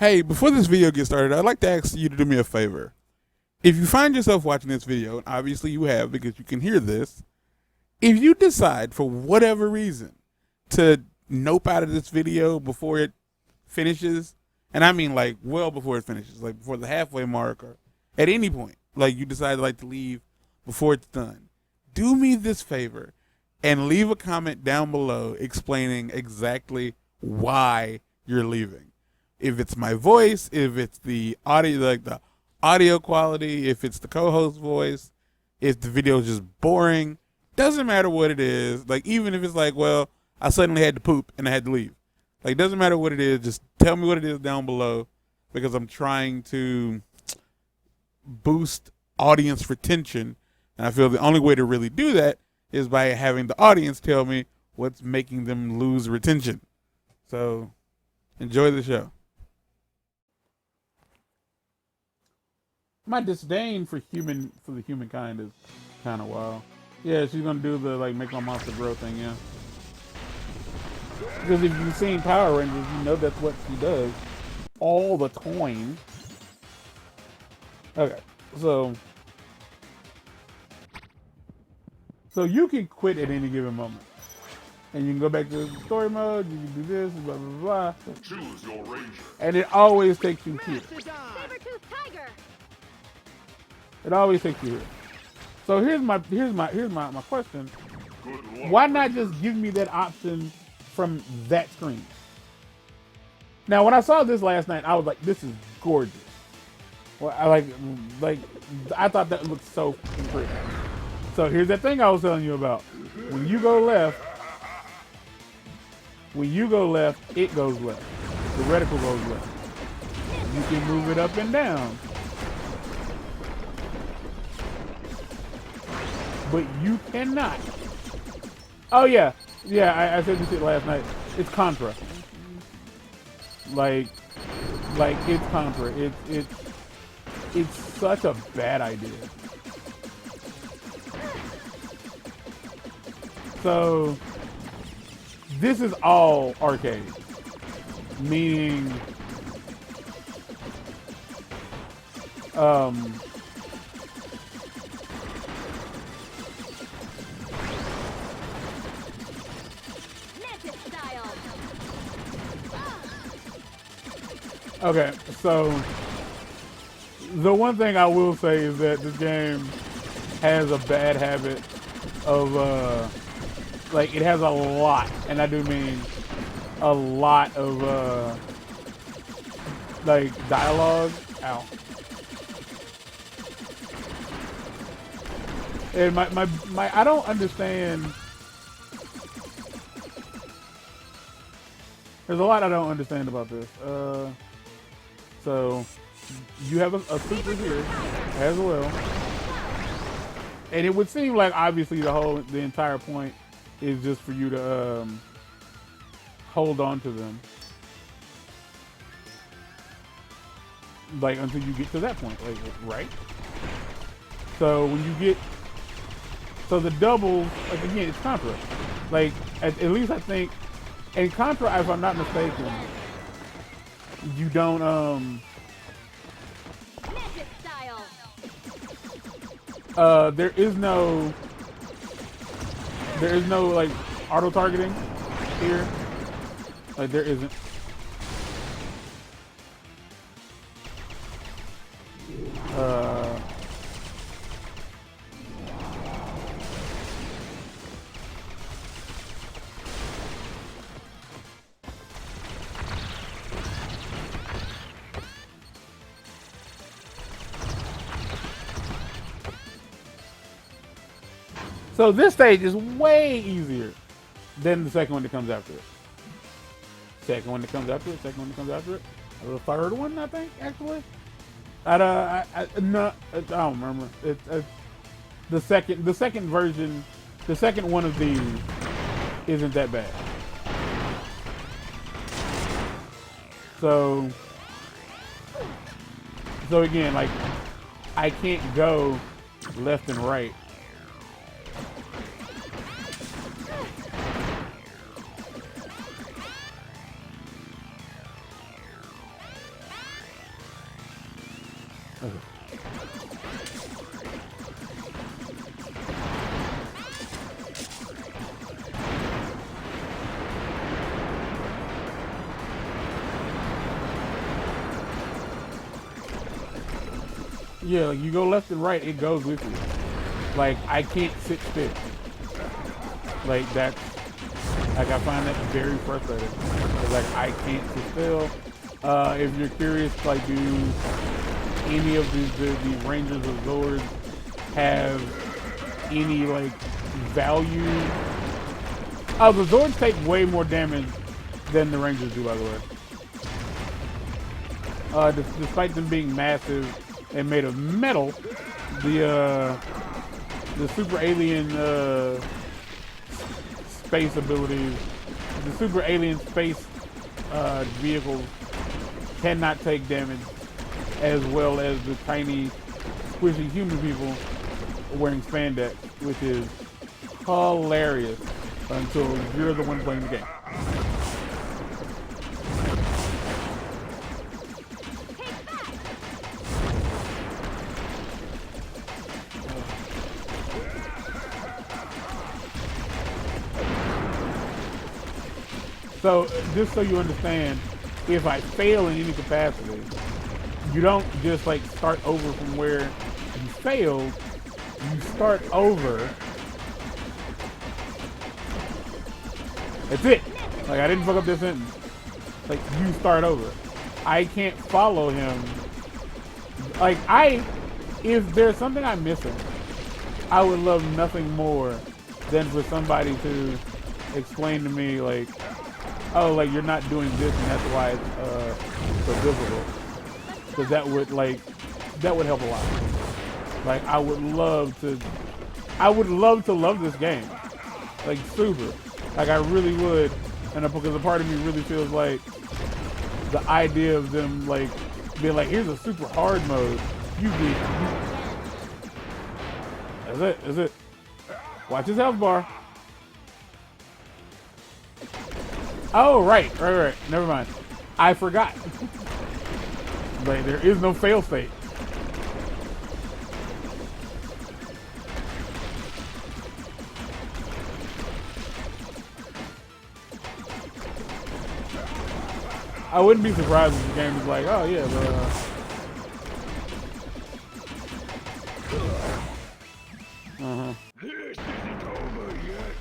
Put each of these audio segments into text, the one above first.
Hey, before this video gets started, I'd like to ask you to do me a favor. If you find yourself watching this video, and obviously you have because you can hear this, if you decide for whatever reason to nope out of this video before it finishes, and I mean like well before it finishes, like before the halfway mark or at any point, like you decide like to leave before it's done, do me this favor and leave a comment down below explaining exactly why you're leaving. If it's my voice, if it's the audio, like the audio quality, if it's the co-host voice, if the video is just boring, doesn't matter what it is. Like even if it's like, well, I suddenly had to poop and I had to leave. Like doesn't matter what it is, just tell me what it is down below because I'm trying to boost audience retention. And I feel the only way to really do that is by having the audience tell me what's making them lose retention. So enjoy the show. My disdain for the humankind is kind of wild. Yeah, she's gonna do the like make my monster grow thing, yeah. Because if you've seen Power Rangers, you know that's what she does all the time. Okay, so you can quit at any given moment, and you can go back to story mode. You can do this, blah blah blah. Choose your ranger. And it always takes you here. It always takes you here. So here's my question. Why not just give me that option from that screen? Now, when I saw this last night, I was like, "This is gorgeous." Well, I thought that looked so pretty. So here's that thing I was telling you about. When you go left, it goes left. The reticle goes left. You can move it up and down. But you cannot. Oh yeah, I said this shit last night. It's Contra. Like it's Contra. It's such a bad idea. So this is all arcade, meaning okay, so the one thing I will say is that this game has a bad habit of like it has a lot, and I do mean a lot of like dialogue. Ow. And my I don't understand. There's a lot I don't understand about this. So you have a super here as well, and it would seem like obviously the entire point is just for you to hold on to them, like until you get to that point, like right. So when you get the double, like again, it's Contra. Like at least I think, in Contra, if I'm not mistaken, you don't there is no like auto targeting here. Like there isn't. So this stage is way easier than the second one that comes after it. Second one that comes after it. Second one that comes after it. The third one, I think, actually. I don't remember. It's the second version. The second one of these isn't that bad. So again, like I can't go left and right. Okay. Yeah, like you go left and right, it goes with you. Like, I can't sit still. Like, that's, like, I find that very frustrating. Like, I can't sit still. If you're curious, like, do any of the Rangers of Zords have any, like, value? Oh, the Zords take way more damage than the Rangers do, by the way. Despite them being massive and made of metal, the super alien space abilities, the super alien space vehicles cannot take damage as well as the tiny, squishy human people wearing spandex, which is hilarious until you're the one playing the game. So, just so you understand, if I fail in any capacity, you don't just like start over from where you failed. You start over. That's it. Like, I didn't fuck up this sentence. Like, you start over. I can't follow him. Like, if there's something I'm missing, I would love nothing more than for somebody to explain to me, like, oh, like, you're not doing this and that's why it's so difficult. Because that would help a lot. Like, I would love to love this game. Like, super. Like, I really would. And because a part of me really feels like the idea of them, like, being like, here's a super hard mode. That's it. Watch his health bar. Oh, right. Never mind. I forgot. Like, there is no fail state. I wouldn't be surprised if the game is like, oh yeah, but This isn't over yet.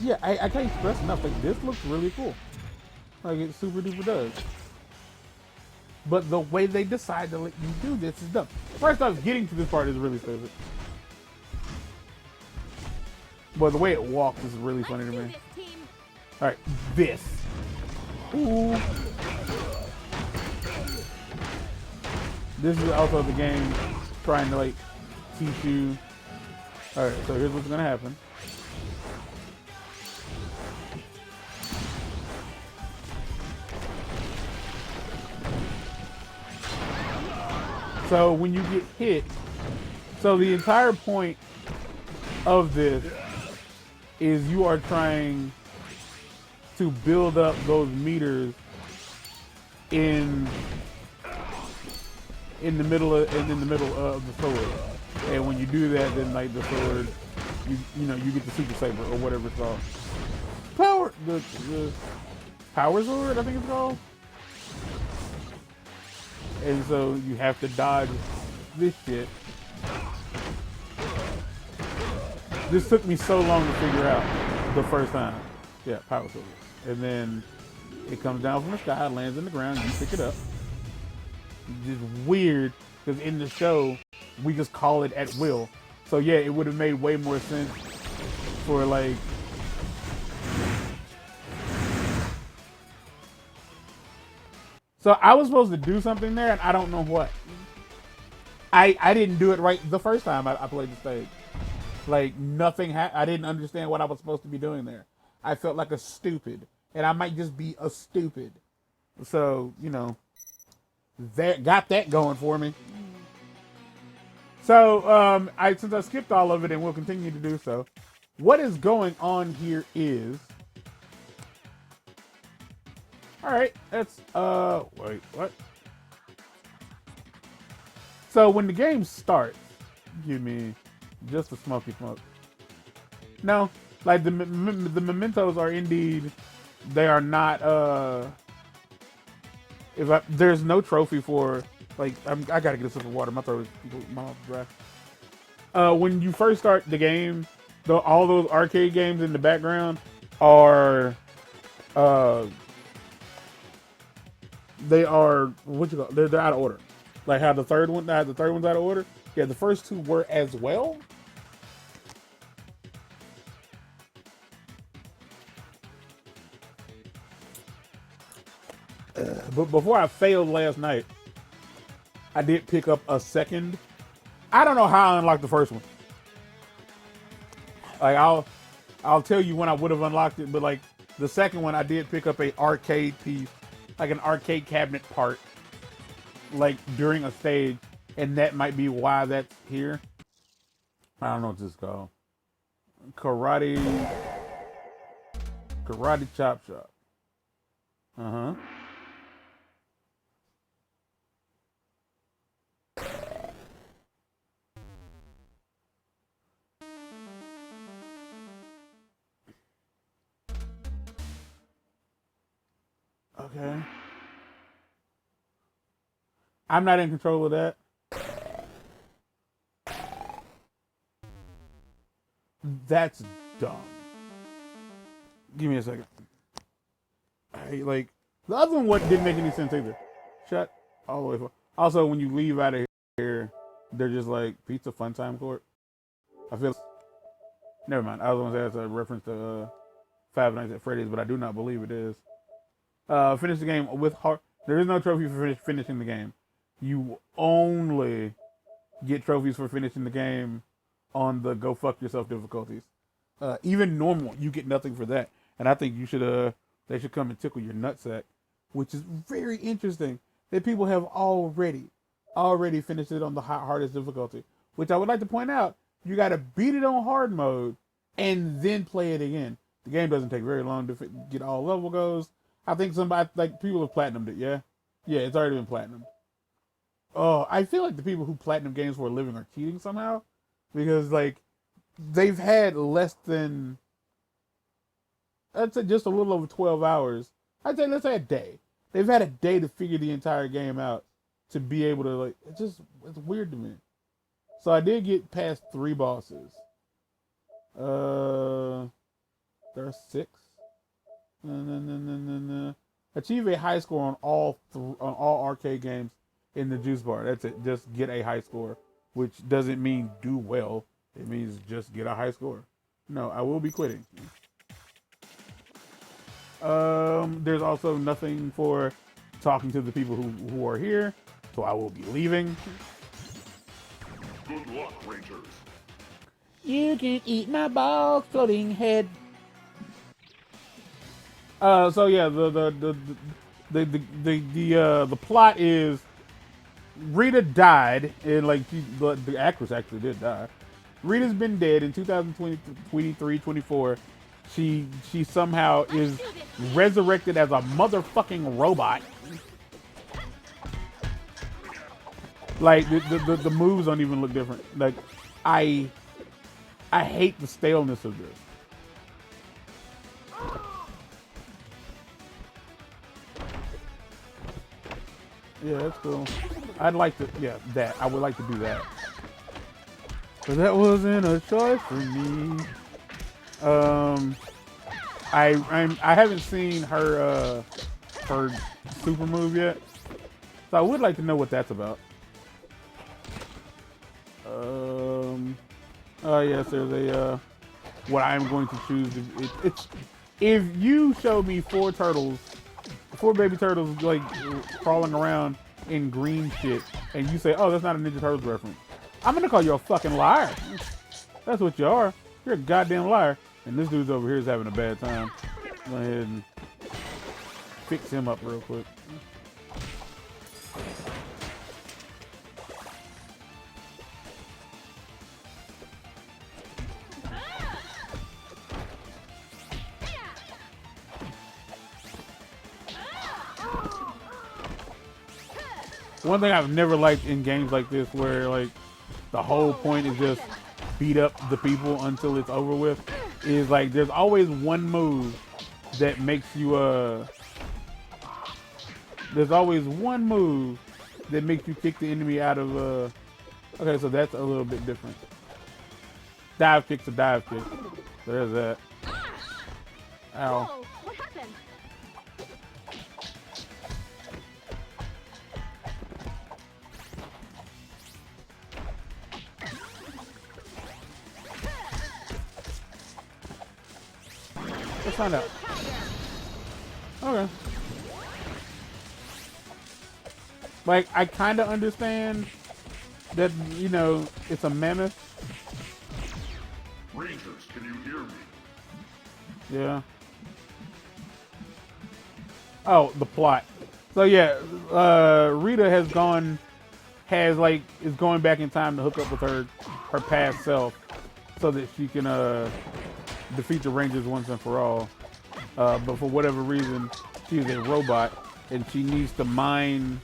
Yeah, I can't express enough. Like, this looks really cool. Like, it super duper does. But the way they decide to let you do this is dumb. First off, getting to this part is really stupid. But the way it walks is really funny to me. Alright, this. Ooh. This is also the game trying to, like, teach you. Alright, so here's what's gonna happen. So when you get hit, so the entire point of this is you are trying to build up those meters in the middle of the sword. And when you do that, then like the sword, you get the super saber or whatever it's called. The power sword, I think it's called. And so you have to dodge this shit. This took me so long to figure out the first time. Yeah, power sword. And then it comes down from the sky, lands on the ground, you pick it up. Just weird, because in the show, we just call it at will. So yeah, it would have made way more sense for like... So I was supposed to do something there, and I don't know what. I didn't do it right the first time I played the stage. Like, nothing I didn't understand what I was supposed to be doing there. I felt like a stupid, and I might just be a stupid. So, that got that going for me. So, since I skipped all of it and will continue to do so, what is going on here is, all right, that's, wait, what? So when the game starts, give me just a smoky smoke. No, like the mementos are indeed, they are not, there's no trophy for, like, I gotta get a sip of water, my throat is, my mouth is dry. When you first start the game, all those arcade games in the background are, they are, what you call, they're out of order. Like how the third one's out of order. Yeah, the first two were as well. But before I failed last night, I did pick up a second. I don't know how I unlocked the first one. Like I'll tell you when I would have unlocked it, but like the second one, I did pick up a arcade piece, like an arcade cabinet part, like during a stage, and that might be why that's here. I don't know what this is called. Karate Chopshop. Uh-huh. Okay. I'm not in control of that. That's dumb. Give me a second. Like, the other one didn't make any sense either. Shut all the way for. Also, when you leave out of here, they're just like, Pizza Fun Time Court. I feel. Never mind. I was going to say that's a reference to Five Nights at Freddy's, but I do not believe it is. Finish the game with hard. There is no trophy for finishing the game. You only get trophies for finishing the game on the go fuck yourself difficulties. Even normal, you get nothing for that. And I think you should, they should come and tickle your nutsack, which is very interesting that people have already finished it on the hardest difficulty. Which I would like to point out, you got to beat it on hard mode and then play it again. The game doesn't take very long to get all level goes. I think somebody, like, people have platinumed it, yeah? Yeah, it's already been platinumed. Oh, I feel like the people who platinum games for a living are cheating somehow. Because, like, they've had less than, I'd say just a little over 12 hours. I'd say, let's say a day. They've had a day to figure the entire game out to be able to, like, it's weird to me. So I did get past 3 bosses. There are 6. Achieve a high score on all arcade games in the juice bar. That's it. Just get a high score, which doesn't mean do well. It means just get a high score. No, I will be quitting. There's also nothing for talking to the people who are here, so I will be leaving. Good luck, Rangers. You can eat my bald floating head. So yeah, the plot is Rita died, and like the actress actually did die. Rita's been dead in 2023, 24. She somehow is resurrected as a motherfucking robot. Like the moves don't even look different. Like I hate the staleness of this. Yeah, that's cool. I'd like to, yeah, that. I would like to do that. But that wasn't a choice for me. I haven't seen her super move yet, so I would like to know what that's about. Yes, there's a what I'm going to choose. It's if you show me 4 baby turtles like crawling around in green shit, and you say, "Oh, that's not a Ninja Turtles reference," I'm gonna call you a fucking liar. That's what you are. You're a goddamn liar. And this dude's over here is having a bad time. Go ahead and fix him up real quick. One thing I've never liked in games like this, where like the whole point is just beat up the people until it's over with, is like there's always one move that makes you there's always one move that makes you kick the enemy out of okay, so that's a little bit different. Dive kick's a dive kick. So there's that. Ow. Whoa, what happened? Let's find out. Okay. Like, I kind of understand that, you know, it's a mammoth. Rangers, can you hear me? Yeah. Oh, the plot. So yeah, Rita is going back in time to hook up with her past self, so that she can defeat the Rangers once and for all. But for whatever reason, she's a robot, and she needs to mine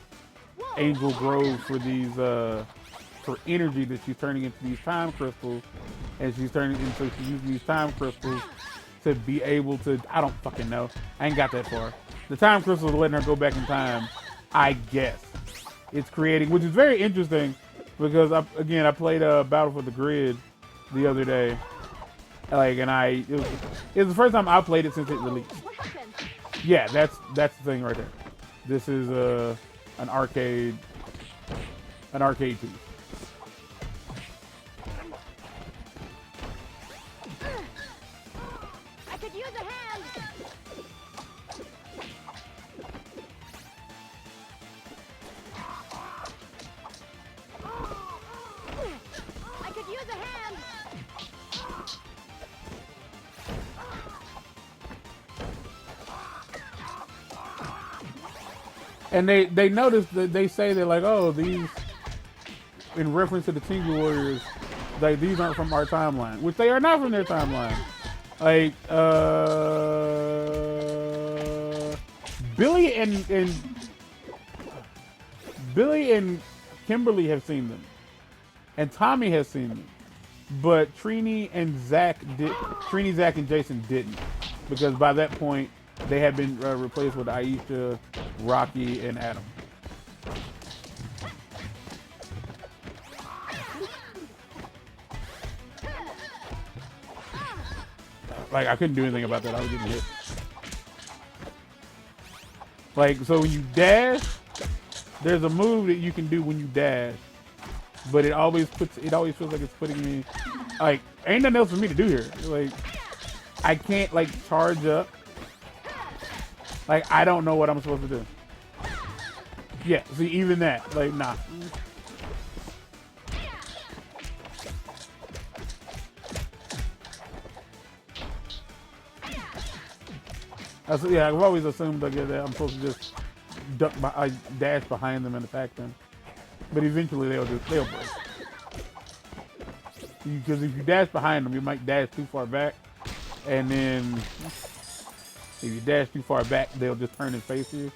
Angel Grove for these for energy that she's turning into these time crystals, and she's using these time crystals to be able to, I don't fucking know. I ain't got that far. The time crystals are letting her go back in time, I guess. It's creating, which is very interesting, because I played Battle for the Grid the other day. Like, and it was the first time I played it since it released. What happened? Yeah, that's the thing right there. This is an arcade piece. I could use a hand. I could use a hand. And they notice that they say they're like, oh, these, in reference to the Tingle Warriors, like these aren't from our timeline, which they are not from their timeline. Like Billy and Kimberly have seen them, and Tommy has seen them, but Trini, Zach, and Jason didn't, because by that point they had been replaced with Aisha, Rocky, and Adam. Like, I couldn't do anything about that. I was getting hit. Like, so when you dash, there's a move that you can do when you dash, but it always feels like it's putting me, like, ain't nothing else for me to do here. Like, I can't, like, charge up. Like, I don't know what I'm supposed to do. Yeah, see, even that, like, nah. Yeah, I've always assumed that I'm supposed to just dash behind them and attack them, but eventually they'll break. Because if you dash behind them, you might dash too far back, and then if you dash too far back, they'll just turn and face you.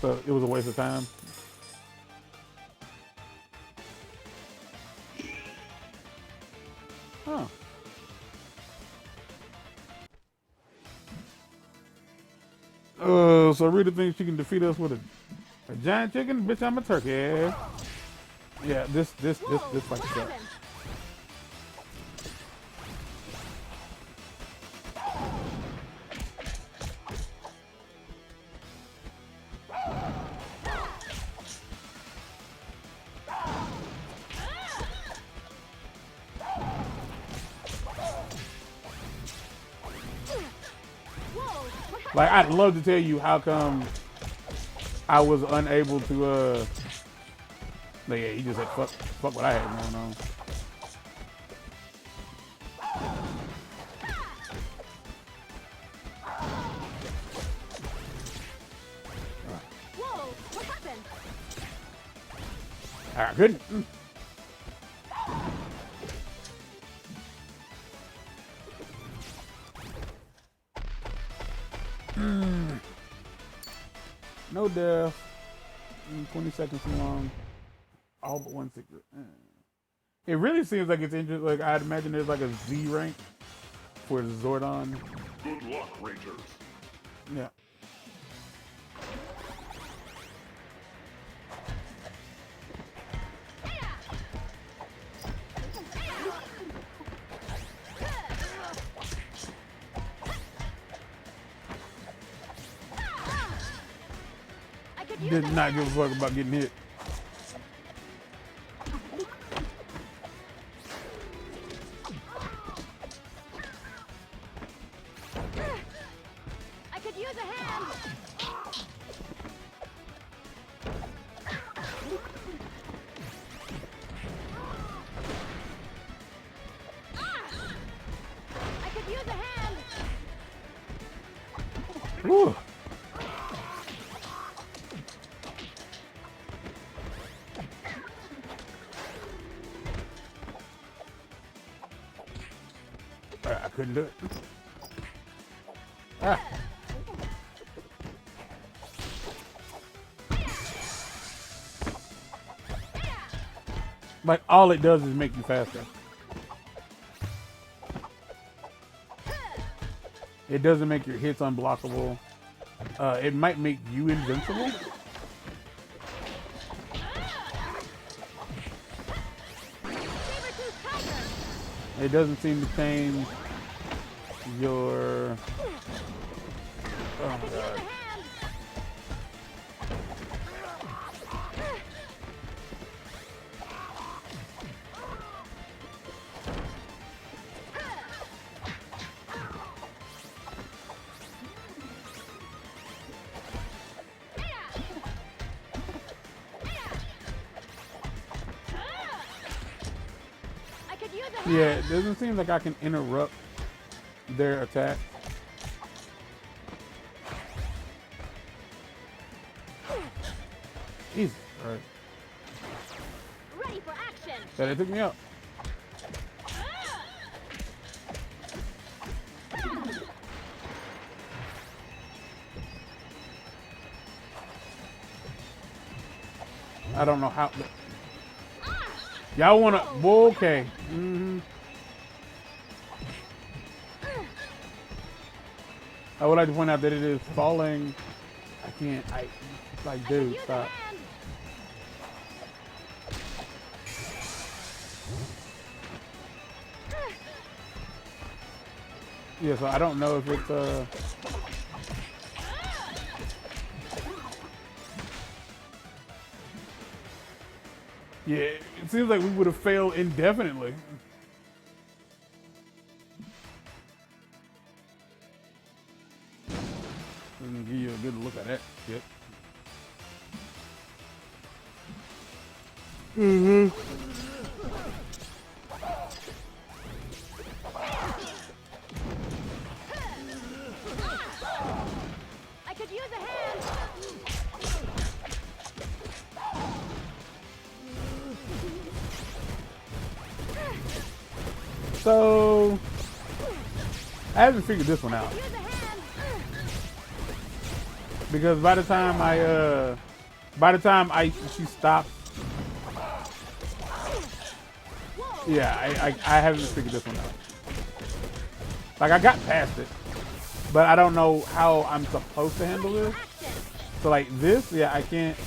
So it was a waste of time. Huh. So Rita thinks she can defeat us with a giant chicken? Bitch, I'm a turkey. Yeah, this like that. Like, I'd love to tell you how come I was unable to, like, yeah, he just said, fuck what I had going on. Whoa, what happened? I couldn't. No death. 20 seconds too long. all but one secret. It really seems like it's interesting. Like I'd imagine there's like a Z rank for Zordon. Good luck, Rangers. Yeah. Did not give a fuck about getting hit. I could use a hand. I could use a hand. Woo. I couldn't do it. Ah. Like all it does is make you faster. It doesn't make your hits unblockable. It might make you invincible. It doesn't seem to change your... Oh my god. Yeah, it doesn't seem like I can interrupt their attack. Jesus Christ. Ready for action. That it took me out. I don't know how. Y'all wanna? Whoa, okay. I would like to point out that it is falling. I can't. Like, dude, stop. Yeah, so I don't know if it's yeah, it seems like we would have failed indefinitely. Let me give you a good look at that shit. I could use a hand. So I haven't figured this one out. Use a hand. Because by the time she stopped, yeah, I haven't figured this one out. Like I got past it, but I don't know how I'm supposed to handle this. So like this, yeah, I can't.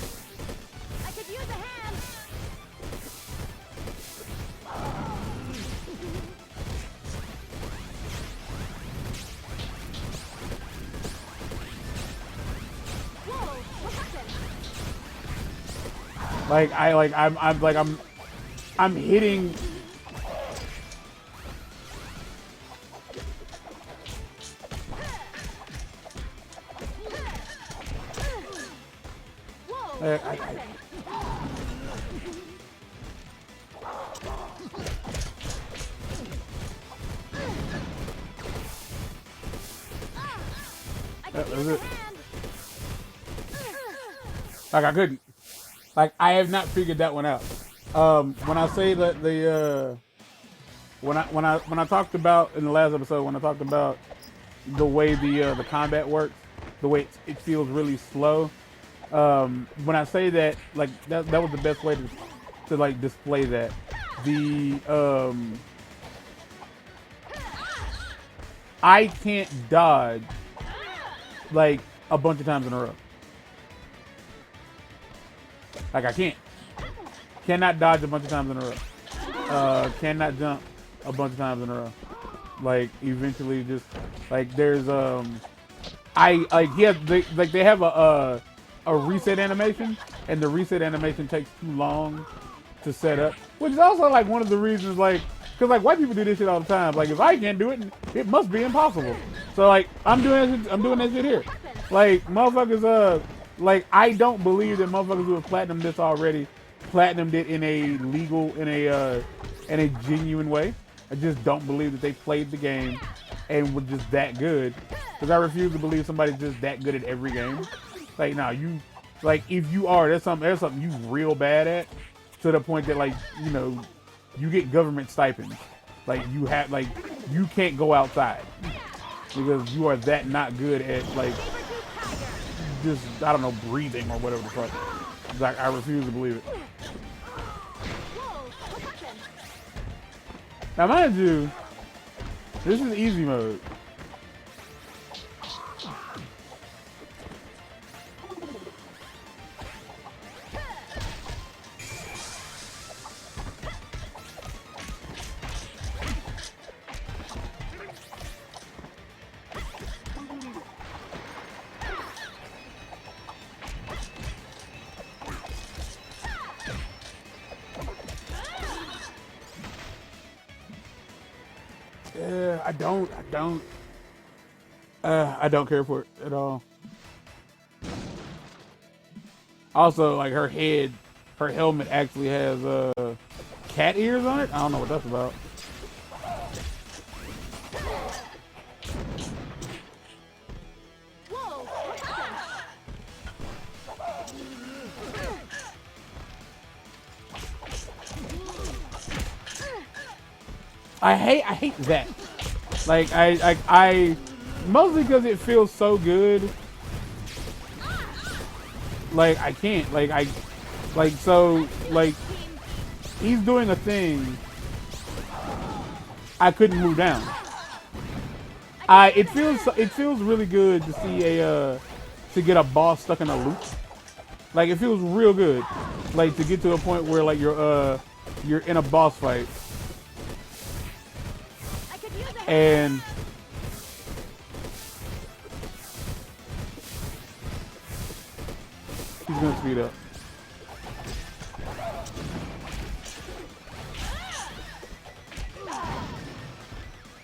I could use a hand. Whoa, what happened? I'm hitting. Whoa, I- what happened? I could That was use a it. hand. Like I couldn't. Like I have not figured that one out. When I say that when I talked about in the last episode, when I talked about the way the combat works, the way it feels really slow. When I say that, like that was the best way to to like display that. The I can't dodge like a bunch of times in a row. Like I cannot dodge a bunch of times in a row. Cannot jump a bunch of times in a row. Like eventually, just like there's they have a reset animation, and the reset animation takes too long to set up, which is also like one of the reasons, like, because like white people do this shit all the time. Like if I can't do it, it must be impossible. So like I'm doing that shit here. Like motherfuckers, like I don't believe that motherfuckers who have platinumed this already platinumed it in a legal, in a genuine way. I just don't believe that they played the game and were just that good. Because I refuse to believe somebody's just that good at every game. Like, nah, you, like, if you are, there's something you real bad at, to the point that, like, you know, you get government stipends. Like, you can't go outside. Because you are that not good at, like, just, I don't know, breathing or whatever the fuck. Like, I refuse to believe it. Now, mind you, this is easy mode. I don't care for it at all. Also, like her helmet actually has cat ears on it. I don't know what that's about. I hate that. Like I mostly because it feels so good. Like I can't. So he's doing a thing. I couldn't move down. It feels really good to see to get a boss stuck in a loop. Like it feels real good. Like to get to a point where like you're in a boss fight. And he's gonna speed up.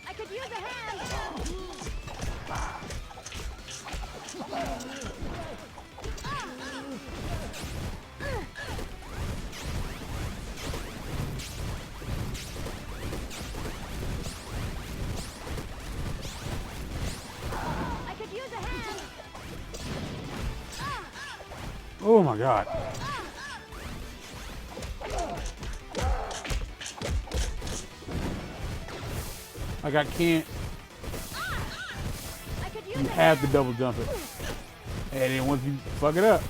I could use a hand. Oh my god. Like I can't. You have to double jump it. And then once you fuck it up.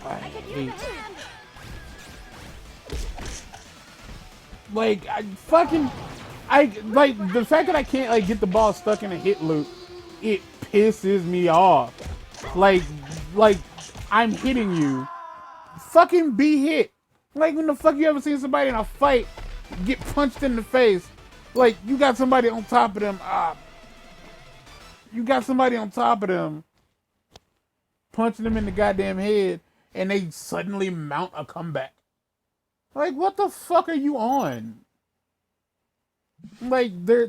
I hate. Like I like the fact that I can't like get the ball stuck in a hit loop, it pisses me off. Like I'm hitting you. Fucking be hit. Like when the fuck you ever seen somebody in a fight get punched in the face? Like you got somebody on top of them. You got somebody on top of them, punching them in the goddamn head, and they suddenly mount a comeback. Like what the fuck are you on? Like they're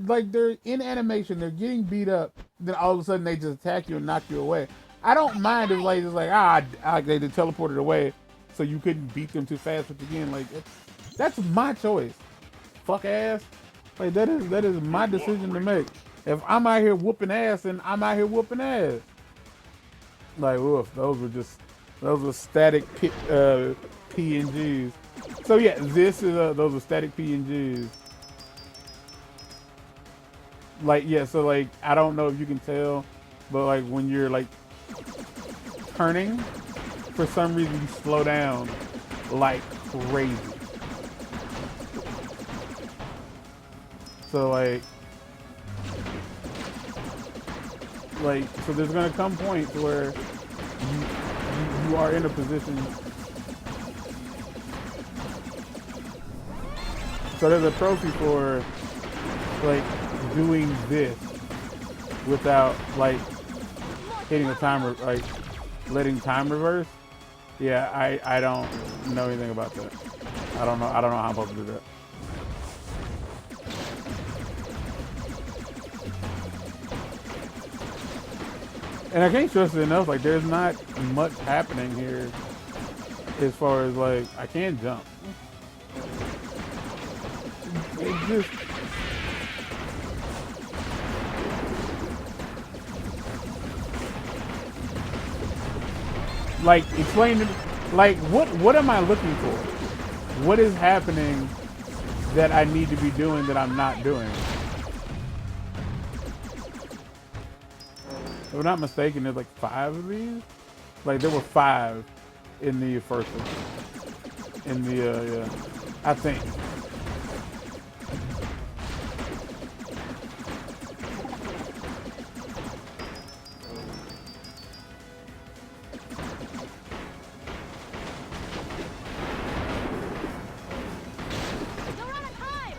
in animation, they're getting beat up, then all of a sudden they just attack you and knock you away. I don't mind if like it's like they teleported away so you couldn't beat them too fast, but again, like that's my choice. Fuck ass. Like that is my decision to make. If I'm out here whooping ass, and I'm out here whooping ass. Like oof, those were static PNGs. So yeah, this is those are static PNGs. Like yeah, so like I don't know if you can tell, but like when you're like turning, for some reason, slow down like crazy. So so there's gonna come points where you are in a position. So there's a trophy for like doing this without like hitting the timer, like letting time reverse. Yeah, I don't know anything about that. I don't know how I'm supposed to do that. And I can't stress it enough, like there's not much happening here as far as like I can jump. It just like explain to me, like what am I looking for? What is happening that I need to be doing that I'm not doing? If I'm not mistaken, there's like 5 of these. Like there were 5 in the first one. In the yeah, I think. You're out of time.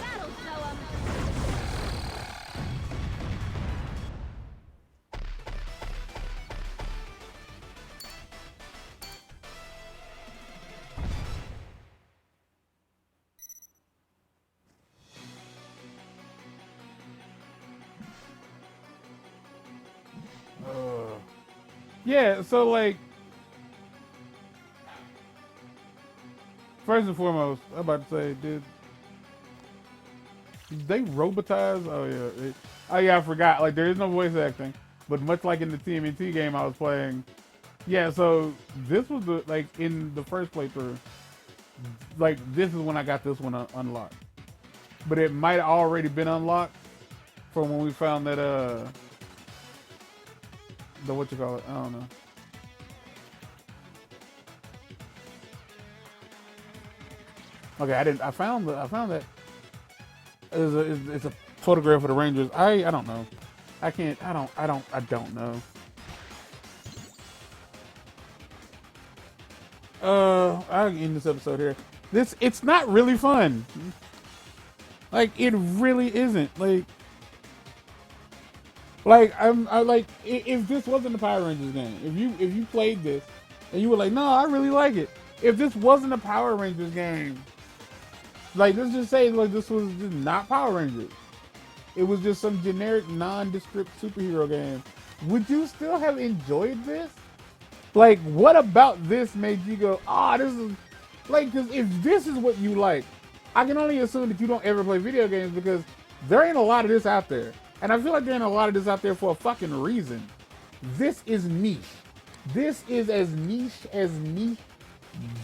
That'll show 'em. Yeah, so like, first and foremost, I'm about to say, did they robotize? Oh yeah, oh yeah, I forgot. Like there is no voice acting, but much like in the TMNT game I was playing, yeah. So this was the like in the first playthrough, like this is when I got this one unlocked, but it might have already been unlocked from when we found that the what you call it? I don't know. Okay, I found that it's a photograph of the Rangers. I don't know. I don't know. I'll end this episode here. It's not really fun. Like it really isn't. If this wasn't a Power Rangers game, if you played this and you were like, no, I really like it. If this wasn't a Power Rangers game, like let's just say like this was just not Power Rangers. It was just some generic nondescript superhero game. Would you still have enjoyed this? Like what about this made you go, this is like, because if this is what you like, I can only assume that you don't ever play video games because there ain't a lot of this out there. And I feel like there ain't a lot of this out there for a fucking reason. This is niche. This is as niche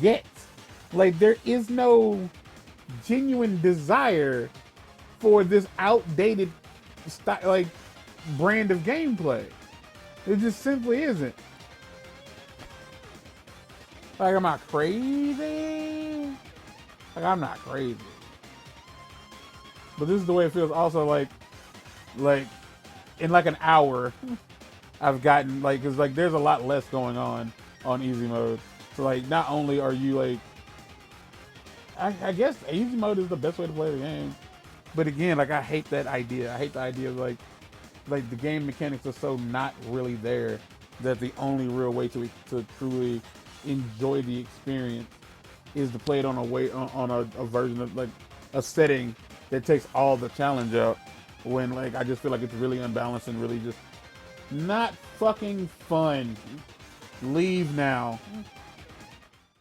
gets. Like there is no genuine desire for this outdated like brand of gameplay. It just simply isn't. Like, am I crazy? Like, I'm not crazy. But this is the way it feels. Also, like in like an hour, I've gotten like, cause like there's a lot less going on easy mode. So like, not only are you like, I guess easy mode is the best way to play the game. But again, like I hate that idea. I hate the idea of like the game mechanics are so not really there that the only real way to truly enjoy the experience is to play it on a version of like a setting that takes all the challenge out. When like I just feel like it's really unbalanced and really just not fucking fun. Leave now.